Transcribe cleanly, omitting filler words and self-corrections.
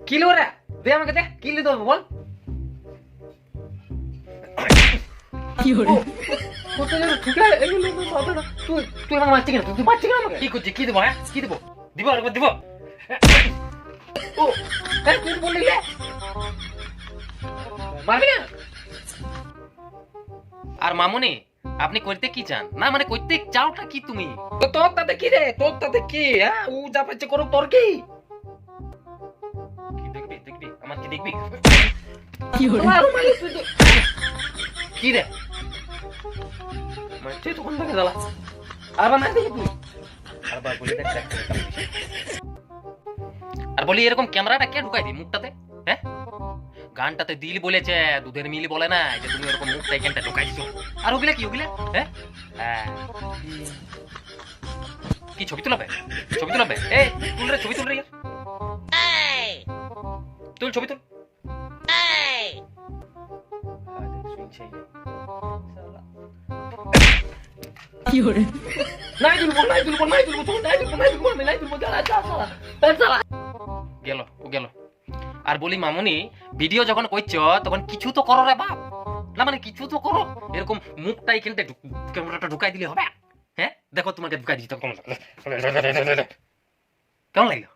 কি লো রে? দে আমাকে দে, কি লিতে হবে বল। কি hore কত যেন ঠুকে এগুলো মাথাটা। তুই আমাকে মারছিস কেন? তুই মারছিস কেন আমাকে? কি করছিস? কি দেবো? হ্যাঁ, কি দেবো? দিব আর দিব। ও তুই বললি রে মারবি না? আর মামুনি, আপনি করতে কি চান? না মানে করতে চাওটা কি তুমি? তো তোর তাতে কি রে? তোর তাতে কি? হ্যাঁ, ও যা পাচ্ছে করো, তোর কি? কি দেখবি? দেখবি আমার কি দেখবি? কি hore কি রে? মারছিস তখন থেকে জ্বালা। আবার না দেখি তুই। আবার বলি দেখ দেখ। আর বলি এরকম ক্যামেরাটা কে ঢুকাই দি মুখটাতে? হ্যাঁ, গানটাতে দিল বলেছে, দুধের মিল বলে না যে তুমি এরকম মুখটা এখানটা ঢুকাই দিছো। আর ওগুলা কি ওগুলা? হ্যাঁ হ্যাঁ, কি ছবি তুলাবে? ছবি তুলাবে? এই তুল রে, ছবি তুল রে, তুল ছবি তুল। কি hore নাই তুলবো, নাই তুলবো, নাই তুলবো, তুই নাই তুলবো, নাই তুলবো, আমি নাই তুলবো, জ্বালা জ্বালা গেল, ও গেল। আর বলি মামুনি, ভিডিও যখন করছো তখন কিছু তো করো রে বাপ। না মানে কিছু তো করো, এরকম মুখটা এখানটা ক্যামেরাটা ঢুকাই দিলে হবে? হ্যাঁ দেখো তোমাকে ঢুকাই দিচ্ছি, কেমন লাগলো? কেমন লাগলো?